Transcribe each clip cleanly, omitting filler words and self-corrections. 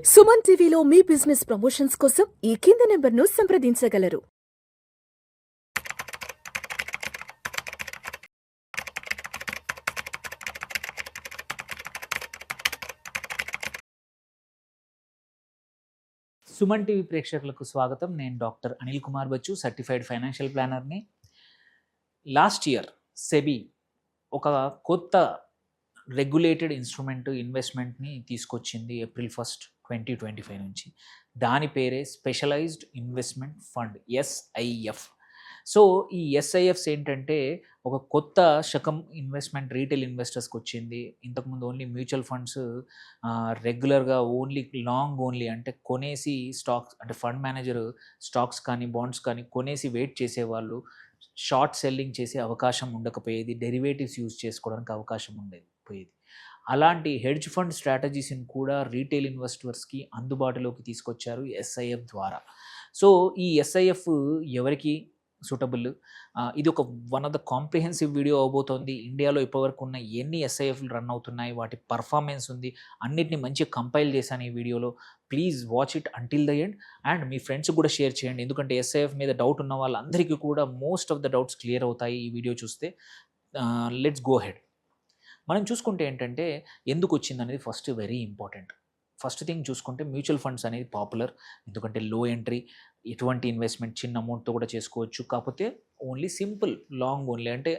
సుమన్ టీవీలో మీ business promotions కోసం ఈ కింది నెంబర్ను సంప్రదించగలరు. సుమన్ టీవీ ప్రేక్షకులకు స్వాగతం. నేను doctor Anil Kumar Bachu, certified financial ప్లానర్ని. లాస్ట్ ఇయర్ సెబీ ఒక కొత్త రెగ్యులేటెడ్ ఇన్వెస్ట్మెంట్ని తీసుకొచ్చింది ఏప్రిల్ 1, 2025 నుంచి. దాని పేరే specialised investment fund, SIF. So ఈ SIFs ఏంటంటే ఒక కొత్త శకం ఇన్వెస్ట్మెంట్ రీటైల్ ఇన్వెస్టర్స్కి వచ్చింది. ఇంతకుముందు ఓన్లీ మ్యూచువల్ ఫండ్స్ రెగ్యులర్గా లాంగ్ ఓన్లీ, అంటే కొనేసి స్టాక్స్, అంటే ఫండ్ మేనేజర్ స్టాక్స్ కానీ బాండ్స్ కానీ కొనేసి వెయిట్ చేసేవాళ్ళు. షార్ట్ సెల్లింగ్ చేసే అవకాశం ఉండకపోయేది, డెరివేటివ్స్ యూజ్ చేసుకోవడానికి అవకాశం పోయేది. అలాంటి హెడ్జ్ ఫండ్ స్ట్రాటజీస్ని కూడా రీటైల్ ఇన్వెస్టర్స్కి అందుబాటులోకి తీసుకొచ్చారు SIF ద్వారా. సో ఈ SIF ఎవరికి సూటబుల్? ఇది ఒక one of the comprehensive video అవబోతోంది. ఇండియాలో ఇప్పటివరకు ఉన్న ఎన్ని SIFలు రన్ అవుతున్నాయి, వాటి పర్ఫార్మెన్స్ ఉంది, అన్నిటిని మంచిగా కంపైల్ చేశాను ఈ వీడియోలో. Please watch it until the end and me friends కూడా షేర్ చేయండి. ఎందుకంటే SIF మీద డౌట్ ఉన్న వాళ్ళందరికీ కూడా most of the doubts clear అవుతాయి ఈ వీడియో చూస్తే. Let's go head. మనం చూసుకుంటే ఏంటంటే ఎందుకు వచ్చింది అనేది first very important. First thing చూసుకుంటే మ్యూచువల్ ఫండ్స్ అనేది పాపులర్, ఎందుకంటే లో ఎంట్రీ, ఎటువంటి ఇన్వెస్ట్మెంట్ చిన్న అమౌంట్తో కూడా చేసుకోవచ్చు. కాకపోతే ఓన్లీ సింపుల్ లాంగ్ ఓన్లీ, అంటే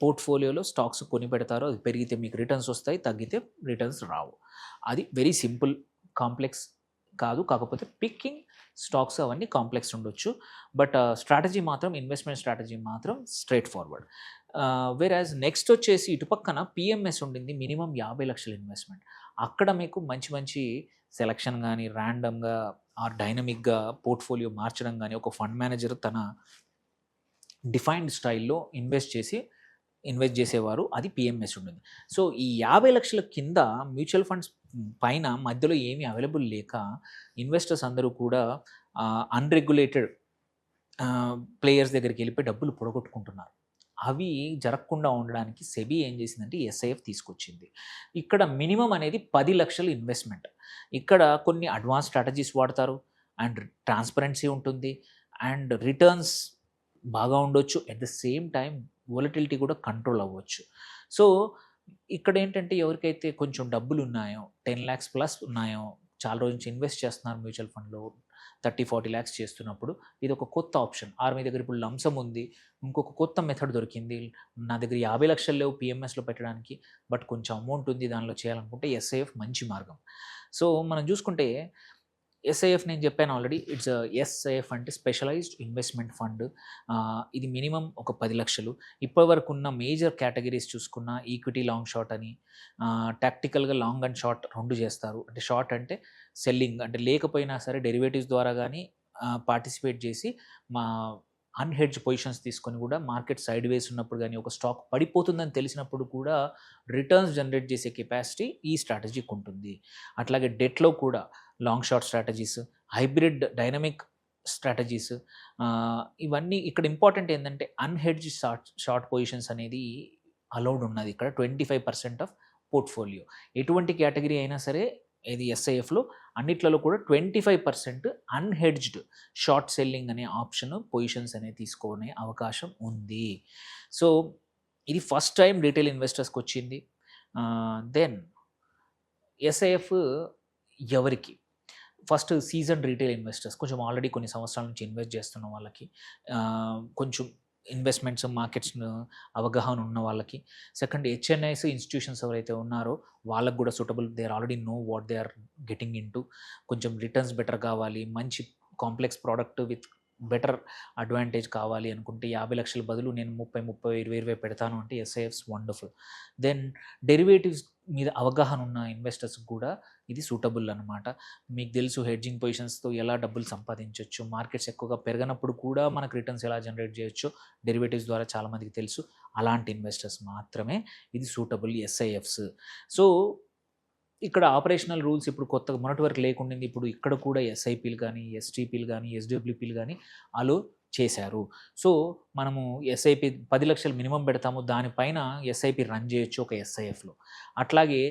పోర్ట్ఫోలియోలో స్టాక్స్ కొని పెడతారో, అది పెరిగితే మీకు రిటర్న్స్ వస్తాయి, తగ్గితే రిటర్న్స్ రావు. అది వెరీ సింపుల్, కాంప్లెక్స్ కాదు. కాకపోతే పిక్కింగ్ స్టాక్స్ అవన్నీ కాంప్లెక్స్ ఉండొచ్చు, బట్ స్ట్రాటజీ మాత్రం, ఇన్వెస్ట్మెంట్ స్ట్రాటజీ మాత్రం స్ట్రైట్ ఫార్వర్డ్. వేరాజ్ నెక్స్ట్ వచ్చేసి ఇటు పక్కన PMS ఉండింది, మినిమం 50 లక్షల ఇన్వెస్ట్మెంట్. అక్కడ మీకు మంచి మంచి సెలక్షన్ కానీ, ర్యాండమ్గా ఆర్ డైనమిక్గా పోర్ట్ఫోలియో మార్చడం కానీ, ఒక ఫండ్ మేనేజర్ తన డిఫైన్డ్ స్టైల్లో ఇన్వెస్ట్ చేసేవారు, అది PMS ఉండింది. సో ఈ 50 లక్షల కింద మ్యూచువల్ ఫండ్స్ పైన మధ్యలో ఏమీ అవైలబుల్ లేక ఇన్వెస్టర్స్ అందరూ కూడా అన్రెగ్యులేటెడ్ ప్లేయర్స్ దగ్గరికి వెళ్ళిపోయి డబ్బులు పొడగొట్టుకుంటున్నారు. అవి జరగకుండా ఉండడానికి సెబీ ఏం చేసిందంటే SIF తీసుకొచ్చింది. ఇక్కడ మినిమం అనేది 10 లక్షలు ఇన్వెస్ట్మెంట్. ఇక్కడ కొన్ని అడ్వాన్స్ స్ట్రాటజీస్ వాడతారు అండ్ ట్రాన్స్పరెన్సీ ఉంటుంది అండ్ రిటర్న్స్ బాగా ఉండొచ్చు. At the same time volatility కూడా కంట్రోల్ అవ్వచ్చు. సో ఇక్కడ ఏంటంటే ఎవరికైతే కొంచెం డబ్బులు ఉన్నాయో, 10 lakhs ప్లస్ ఉన్నాయో, చాలా రోజు నుంచి ఇన్వెస్ట్ చేస్తున్నారు మ్యూచువల్ ఫండ్లో, 30-40 lakhs చేస్తున్నప్పుడు ఇది ఒక కొత్త ఆప్షన్. మీ దగ్గర ఇప్పుడు లంసమ్ ఉంది, ఇంకొక కొత్త మెథడ్ దొరికింది, నా దగ్గర 50 లక్షలు లేవు PMSలో పెట్టడానికి, బట్ కొంచెం అమౌంట్ ఉంది దానిలో చేయాలనుకుంటే SIF మంచి మార్గం. సో మనం చూసుకుంటే SIF నేను చెప్పాను ఆల్రెడీ, ఇట్స్ SIF అంటే స్పెషలైజ్డ్ ఇన్వెస్ట్మెంట్ ఫండ్. ఇది మినిమం ఒక 10 లక్షలు. ఇప్పటివరకు ఉన్న మేజర్ కేటగిరీస్ చూసుకున్న ఈక్విటీ లాంగ్ షార్ట్ అని, టాక్టికల్గా లాంగ్ అండ్ షార్ట్ రెండు చేస్తారు. అంటే షార్ట్ అంటే సెల్లింగ్, అంటే లేకపోయినా సరే డెరివేటివ్స్ ద్వారా కానీ పార్టిసిపేట్ చేసి మా అన్హెడ్జ్ పొజిషన్స్ తీసుకొని కూడా మార్కెట్ సైడ్ వేస్ ఉన్నప్పుడు కానీ, ఒక స్టాక్ పడిపోతుందని తెలిసినప్పుడు కూడా రిటర్న్స్ జనరేట్ చేసే కెపాసిటీ ఈ స్ట్రాటజీకి ఉంటుంది. అట్లాగే డెట్లో కూడా long short strategies, hybrid dynamic strategies, ఇవన్నీ ఇక్కడ ఇంపార్టెంట్ ఏంటంటే అన్హెడ్జ్ షార్ట్ పొజిషన్స్ అనేది అలౌడ్ ఉన్నది ఇక్కడ 25% ఆఫ్ పోర్ట్ఫోలియో. ఎటువంటి కేటగిరీ అయినా సరే ఇది SIFలో అన్నిట్లలో కూడా 25% అన్హెడ్జ్డ్ షార్ట్ సెల్లింగ్ అనే ఆప్షన్, పొజిషన్స్ అనేది తీసుకునే అవకాశం ఉంది. సో ఇది ఫస్ట్ టైం రీటైల్ ఇన్వెస్టర్స్కి వచ్చింది. దెన్ SIF ఎవరికి? ఫస్ట్ సీజన్ రీటైల్ ఇన్వెస్టర్స్, కొంచెం ఆల్రెడీ కొన్ని సంవత్సరాల నుంచి ఇన్వెస్ట్ చేస్తున్న వాళ్ళకి, కొంచెం ఇన్వెస్ట్మెంట్స్ మార్కెట్స్ అవగాహన ఉన్న వాళ్ళకి. సెకండ్, HNIs ఇన్స్టిట్యూషన్స్ ఎవరైతే ఉన్నారో వాళ్ళకు కూడా suitable. They are already know what they are getting into. కొంచెం రిటర్న్స్ బెటర్ కావాలి, మంచి complex product with better advantage కావాలి అనుకుంటే 50 లక్షల బదులు నేను 30-20 పెడతాను అంటే SIFs వండర్ఫుల్. దెన్ డెరివేటివ్స్ మీద అవగాహన ఉన్న ఇన్వెస్టర్స్ కూడా ఇది సూటబుల్ అనమాట. మీకు తెలుసు హెడ్జింగ్ పొజిషన్స్తో ఎలా డబ్బులు సంపాదించవచ్చు, మార్కెట్స్ ఎక్కువగా పెరగనప్పుడు కూడా మనకు రిటర్న్స్ ఎలా జనరేట్ చేయొచ్చు డెరివేటివ్స్ ద్వారా చాలామందికి తెలుసు. అలాంటి ఇన్వెస్టర్స్ మాత్రమే ఇది సూటబుల్ SIFs. సో ఇక్కడ ఆపరేషనల్ రూల్స్ ఇప్పుడు కొత్తగా మొన్నటి వరకు లేకుండా ఇప్పుడు ఇక్కడ కూడా SIPలు కానీ, STPలు కానీ, SWPలు కానీ అలో చేశారు. సో మనము SIP 10 లక్షలు మినిమం పెడతాము, దానిపైన SIP రన్ చేయొచ్చు ఒక SIFలో. అట్లాగే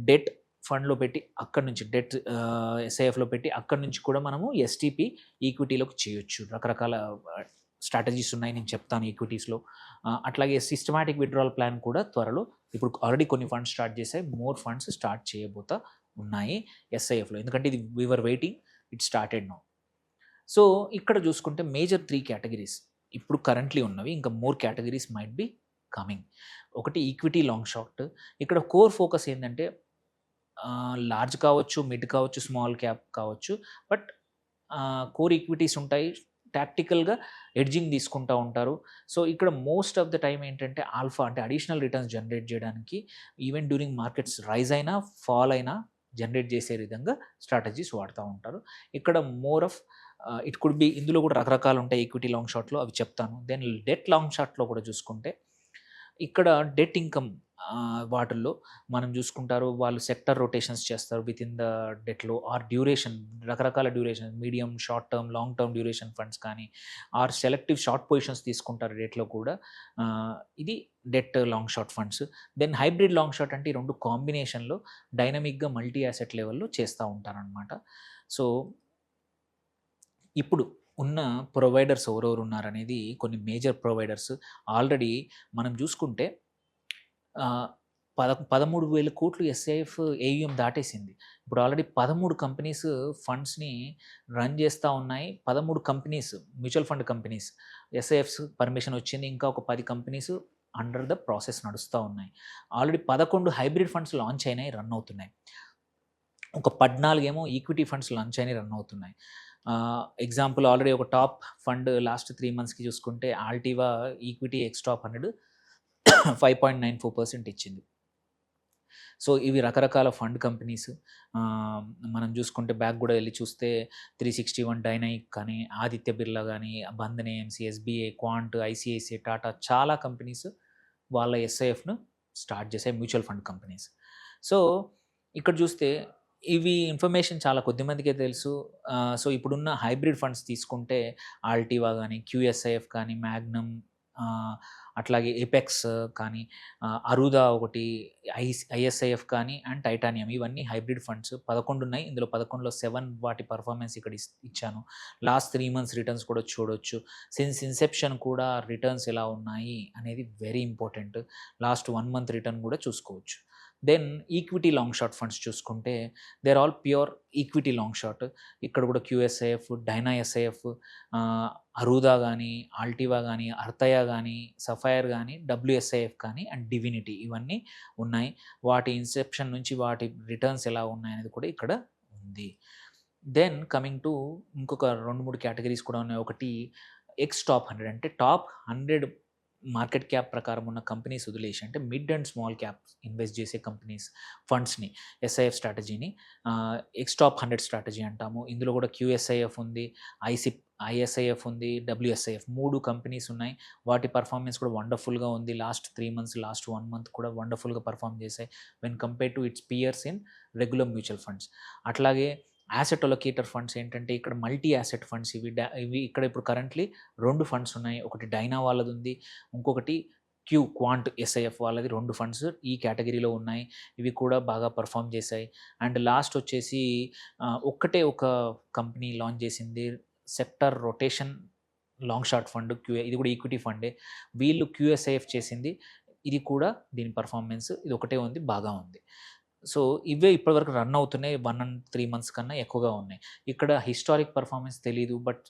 డెట్ ఫండ్లో పెట్టి అక్కడి నుంచి డెట్ ఎస్ఐఎఫ్లో పెట్టి అక్కడి నుంచి కూడా మనము ఎస్టీపీ ఈక్విటీలోకి చేయొచ్చు. రకరకాల స్ట్రాటజీస్ ఉన్నాయి, నేను చెప్తాను ఈక్విటీస్లో. అట్లాగే సిస్టమాటిక్ విత్డ్రాల్ ప్లాన్ కూడా త్వరలో, ఇప్పుడు ఆల్రెడీ కొన్ని ఫండ్స్ స్టార్ట్ చేశాయి, మోర్ ఫండ్స్ స్టార్ట్ చేయబోతా ఉన్నాయి ఎస్ఐఎఫ్లో. ఎందుకంటే ఇది we're waiting, it started now. So ఇక్కడ చూసుకుంటే మేజర్ 3 కేటగిరీస్ ఇప్పుడు కరెంట్లీ ఉన్నవి, ఇంకా more categories might be coming. ఒకటి ఈక్విటీ లాంగ్ షార్ట్. ఇక్కడ కోర్ ఫోకస్ ఏంటంటే లార్జ్ కావచ్చు, మిడ్ కావచ్చు, స్మాల్ క్యాప్ కావచ్చు, బట్ కోర్ ఈక్విటీస్ ఉంటాయి. టాక్టికల్గా ఎడ్జింగ్ తీసుకుంటూ ఉంటారు. సో ఇక్కడ మోస్ట్ ఆఫ్ ద టైం ఏంటంటే ఆల్ఫా అంటే అడిషనల్ రిటర్న్స్ జనరేట్ చేయడానికి, ఈవెన్ డ్యూరింగ్ మార్కెట్స్ రైజ్ అయినా ఫాల్ అయినా జనరేట్ చేసే విధంగా స్ట్రాటజీస్ వాడుతూ ఉంటారు. ఇక్కడ more of it could be, ఇందులో కూడా రకరకాలు ఉంటాయి ఈక్విటీ లాంగ్ షార్ట్లో, అవి చెప్తాను. దెన్ డెట్ లాంగ్ షార్ట్లో కూడా చూసుకుంటే ఇక్కడ డెట్ ఇన్కమ్ వాటిల్లో మనం చూసుకుంటారు, వాళ్ళు సెక్టర్ రొటేషన్స్ చేస్తారు విత్ ఇన్ ద డెట్లో, ఆర్ డ్యూరేషన్, రకరకాల duration, medium, short term, long term duration funds కానీ, ఆర్ సెలెక్టివ్ షార్ట్ పొజిషన్స్ తీసుకుంటారు డెట్లో కూడా. ఇది debt long short funds. Then hybrid long short అంటే ఈ రెండు కాంబినేషన్లో డైనమిక్గా మల్టీ యాసెట్ లెవెల్లో చేస్తూ ఉంటారనమాట. సో ఇప్పుడు ఉన్న ప్రొవైడర్స్ ఎవరెవరు ఉన్నారనేది, కొన్ని మేజర్ ప్రొవైడర్స్ ఆల్రెడీ మనం చూసుకుంటే 13,000 కోట్లు ఎస్ఐఎఫ్ ఏయుఎం దాటేసింది. ఇప్పుడు ఆల్రెడీ 13 కంపెనీస్ ఫండ్స్ని రన్ చేస్తూ ఉన్నాయి. 13 companies, mutual fund companies SIFs permission వచ్చింది. ఇంకా ఒక 10 కంపెనీస్ అండర్ ద ప్రాసెస్ నడుస్తూ ఉన్నాయి. ఆల్రెడీ 11 హైబ్రిడ్ ఫండ్స్ లాంచ్ అయినాయి, రన్ అవుతున్నాయి. ఒక 14 ఏమో ఈక్విటీ ఫండ్స్ లాంచ్ అయినాయి, రన్ అవుతున్నాయి. ఎగ్జాంపుల్ ఆల్రెడీ ఒక టాప్ ఫండ్ లాస్ట్ 3 మంత్స్కి చూసుకుంటే ఆల్టివా ఈక్విటీ ఎక్స్ టాప్ 100 5.94% ఇచ్చింది. సో ఇవి రకరకాల ఫండ్ కంపెనీస్. మనం చూసుకుంటే బ్యాక్ కూడా వెళ్ళి చూస్తే 361 డైనైక్ కానీ, ఆదిత్య బిర్లా కానీ, Bandhan AMC, SBI, quant, ICICI, Tata, చాలా కంపెనీస్ వాళ్ళ ఎస్ఐఎఫ్ను స్టార్ట్ చేసాయి, మ్యూచువల్ ఫండ్ కంపెనీస్. సో ఇక్కడ చూస్తే ఇవి ఇన్ఫర్మేషన్ చాలా కొద్ది మందికే తెలుసు. సో ఇప్పుడున్న హైబ్రిడ్ ఫండ్స్ తీసుకుంటే ఆల్టివా కానీ, క్యూఎస్ఐఎఫ్ కానీ, మ్యాగ్నమ్, అట్లాగే ఎపెక్స్ కానీ, అరుదా ఒకటి, ఐఎస్ఐఎఫ్ కానీ, అండ్ టైటానియం, ఇవన్నీ హైబ్రిడ్ ఫండ్స్ 11 ఉన్నాయి. ఇందులో 11లో 7 వాటి పర్ఫార్మెన్స్ ఇక్కడ ఇచ్చాను. లాస్ట్ 3 మంత్స్ రిటర్న్స్ కూడా చూడొచ్చు. సిన్స్ ఇన్సెప్షన్ కూడా రిటర్న్స్ ఎలా ఉన్నాయి అనేది very important. Last 1 month return కూడా చూసుకోవచ్చు. Then equity long short funds చూసుకుంటే there all pure equity long short. ఇక్కడ కూడా క్యూఎస్ఐఎఫ్, డైనా ఎస్ఐఎఫ్, అరుదా కానీ, ఆల్టివా కానీ, అర్తయా కానీ, సఫైర్ కానీ, డబ్ల్యూఎస్ఐఎఫ్ కానీ, అండ్ డివినిటీ, ఇవన్నీ ఉన్నాయి. వాటి ఇన్సెప్షన్ నుంచి వాటి రిటర్న్స్ ఎలా ఉన్నాయనేది కూడా ఇక్కడ ఉంది. దెన్ కమింగ్ టు ఇంకొక 2-3 కేటగిరీస్ కూడా ఉన్నాయి. ఒకటి ఎక్స్ టాప్ 100 అంటే టాప్ 100 మార్కెట్ క్యాప్ ప్రకారం ఉన్న కంపెనీస్ వదిలేసి, అంటే mid and small cap invest చేసే కంపెనీస్ ఫండ్స్ని, ఎస్ఐఎఫ్ స్ట్రాటజీని ఎక్స్ టాప్ 100 స్ట్రాటజీ అంటాము. ఇందులో కూడా క్యూఎస్ఐఎఫ్ ఉంది, ఐఎస్ఐఎఫ్ ఉంది, డబ్ల్యూఎస్ఐఎఫ్, 3 కంపెనీస్ ఉన్నాయి. వాటి పర్ఫార్మెన్స్ కూడా వండర్ఫుల్గా ఉంది. లాస్ట్ 3 మంత్స్, లాస్ట్ 1 మంత్ కూడా వండర్ఫుల్గా పర్ఫామ్ చేశాయి when compare to its peers in regular mutual funds. అట్లాగే యాసెట్ అలొకేటర్ ఫండ్స్ ఏంటంటే ఇక్కడ మల్టీ యాసెట్ ఫండ్స్, ఇవి ఇక్కడ ఇప్పుడు కరెంట్లీ 2 ఫండ్స్ ఉన్నాయి. ఒకటి డైనా వాళ్ళది ఉంది, ఇంకొకటి క్వాంట్ ఎస్ఐఎఫ్ వాళ్ళది. 2 ఫండ్స్ ఈ కేటగిరీలో ఉన్నాయి. ఇవి కూడా బాగా పర్ఫామ్ చేశాయి. అండ్ లాస్ట్ వచ్చేసి ఒక్కటే ఒక కంపెనీ లాంచ్ చేసింది, sector rotation long short fund, ఇది కూడా ఈక్విటీ ఫండే. వీళ్ళు క్యూఎస్ఐఎఫ్ చేసింది, ఇది కూడా దీని పర్ఫార్మెన్స్ ఇది ఒకటే ఉంది, బాగా ఉంది. సో ఇవే ఇప్పటివరకు రన్ అవుతున్నాయి. 1 and 3 months కన్నా ఎక్కువగా ఉన్నాయి. ఇక్కడ హిస్టారిక్ పర్ఫార్మెన్స్ తెలీదు, బట్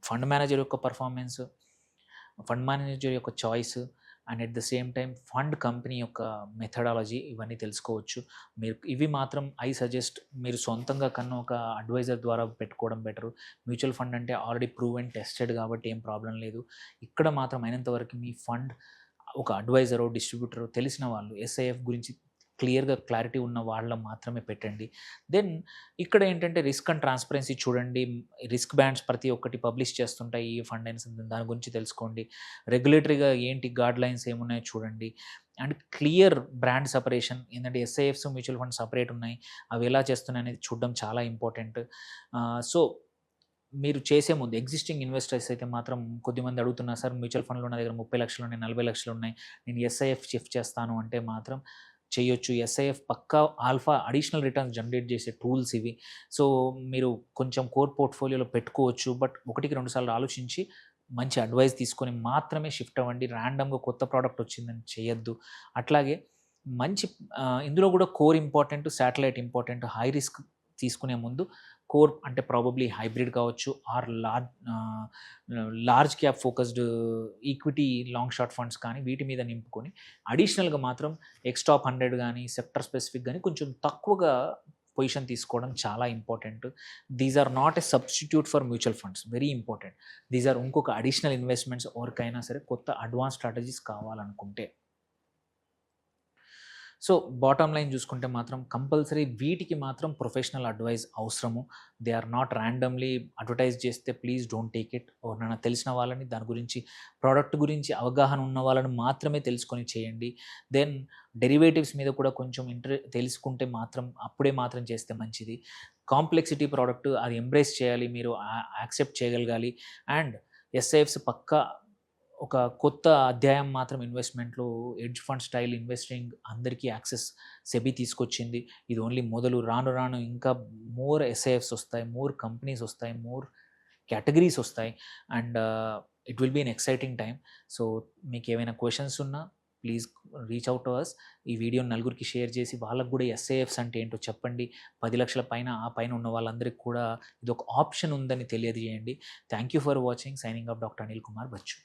ఫండ్ మేనేజర్ యొక్క పర్ఫార్మెన్స్, ఫండ్ మేనేజర్ యొక్క choice, and at the same time fund company యొక్క మెథడాలజీ, ఇవన్నీ తెలుసుకోవచ్చు. మీరు ఇవి మాత్రం ఐ సజెస్ట్ మీరు సొంతంగా కన్నా ఒక అడ్వైజర్ ద్వారా పెట్టుకోవడం బెటరు. మ్యూచువల్ ఫండ్ అంటే ఆల్రెడీ ప్రూవ్ అండ్ టెస్టెడ్ కాబట్టి ఏం ప్రాబ్లం లేదు. ఇక్కడ మాత్రం అయినంతవరకు మీ ఫండ్ ఒక అడ్వైజరో, డిస్ట్రిబ్యూటరో, తెలిసిన వాళ్ళు, ఎస్ఐఎఫ్ గురించి క్లియర్గా క్లారిటీ ఉన్న వాళ్ళ మాత్రమే పెట్టండి. దెన్ ఇక్కడ ఏంటంటే రిస్క్ అండ్ ట్రాన్స్పరెన్సీ చూడండి. రిస్క్ బ్యాండ్స్ ప్రతి ఒక్కటి పబ్లిష్ చేస్తుంటాయి ఈ ఫండ్ అయినా, దాని గురించి తెలుసుకోండి. రెగ్యులేటరీగా ఏంటి గైడ్ లైన్స్ ఏమున్నాయో చూడండి. అండ్ క్లియర్ బ్రాండ్ సపరేషన్, ఏంటంటే ఎస్ఐఎఫ్స్, మ్యూచువల్ ఫండ్ సపరేట్ ఉన్నాయి, అవి ఎలా చేస్తున్నాయి అనేది చూడడం చాలా ఇంపార్టెంట్. సో మీరు చేసే ముందు ఎగ్జిస్టింగ్ ఇన్వెస్టర్స్ అయితే మాత్రం కొద్దిమంది అడుగుతున్నారు, సార్ మ్యూచువల్ ఫండ్లో నా దగ్గర 30 లక్షలు ఉన్నాయి, 40 లక్షలు ఉన్నాయి, నేను ఎస్ఐఎఫ్ షిఫ్ట్ చేస్తాను అంటే మాత్రం చేయొచ్చు. ఎస్ఐఎఫ్ పక్కా ఆల్ఫా అడిషనల్ రిటర్న్స్ జనరేట్ చేసే టూల్స్ ఇవి. సో మీరు కొంచెం కోర్ పోర్ట్ఫోలియోలో పెట్టుకోవచ్చు. బట్ 1-2 సార్లు ఆలోచించి మంచి అడ్వైస్ తీసుకొని మాత్రమే షిఫ్ట్ అవ్వండి. ర్యాండమ్‌గా కొత్త ప్రోడక్ట్ వచ్చిందని చేయొద్దు. అట్లాగే మంచి ఇందులో కూడా core important, satellite important. High risk తీసుకునే ముందు కోర్ అంటే ప్రాబబ్లీ హైబ్రిడ్ కావచ్చు or large cap focused equity long short funds కానీ వీటి మీద నింపుకొని అడిషనల్గా మాత్రం ఎక్స్టాప్ 100 కానీ సెక్టర్ స్పెసిఫిక్ కానీ కొంచెం తక్కువగా పొజిషన్ తీసుకోవడం చాలా important. These are not a substitute for mutual funds, very important. These are ఇంకొక అడిషనల్ ఇన్వెస్ట్మెంట్స్ ఎవరికైనా సరే కొత్త అడ్వాన్స్ స్ట్రాటజీస్ కావాలనుకుంటే. సో బాటమ్ లైన్ చూసుకుంటే మాత్రం కంపల్సరీ వీటికి మాత్రం ప్రొఫెషనల్ అడ్వైస్ అవసరము. They are not randomly advertise చేస్తే ప్లీజ్ డోంట్ టేక్ ఇట్. ఎవరినైనా తెలిసిన వాళ్ళని, దాని గురించి ప్రోడక్ట్ గురించి అవగాహన ఉన్న వాళ్ళని మాత్రమే తెలుసుకొని చేయండి. దెన్ డెరివేటివ్స్ మీద కూడా కొంచెం తెలుసుకుంటే మాత్రం అప్పుడే మాత్రం చేస్తే మంచిది. కాంప్లెక్సిటీ ప్రోడక్ట్ అది ఎంబ్రేస్ చేయాలి, మీరు యాక్సెప్ట్ చేయగలగాలి. అండ్ ఎస్ఐఎఫ్స్ పక్కా ఒక కొత్త అధ్యాయం మాత్రం ఇన్వెస్ట్మెంట్లో ఎడ్జ్ ఫండ్ స్టైల్ ఇన్వెస్టింగ్ అందరికీ యాక్సెస్ సెబీ తీసుకొచ్చింది. ఇది ఓన్లీ మొదలు. రాను రాను ఇంకా మోర్ ఎస్ఐఎఫ్స్ వస్తాయి, మోర్ కంపెనీస్ వస్తాయి, మోర్ కేటగిరీస్ వస్తాయి. And it will be an exciting time. So మీకు ఏమైనా క్వశ్చన్స్ ఉన్నా please reach out to us. ఈ వీడియోని నలుగురికి షేర్ చేసి వాళ్ళకు కూడా ఎస్ఐఎఫ్స్ అంటే ఏంటో చెప్పండి. 10 లక్షల పైన ఆ పైన ఉన్న వాళ్ళందరికీ కూడా ఇది ఒక ఆప్షన్ ఉందని తెలియజేయండి. Thank you for watching. Signing off doctor Anil Kumar Bachu.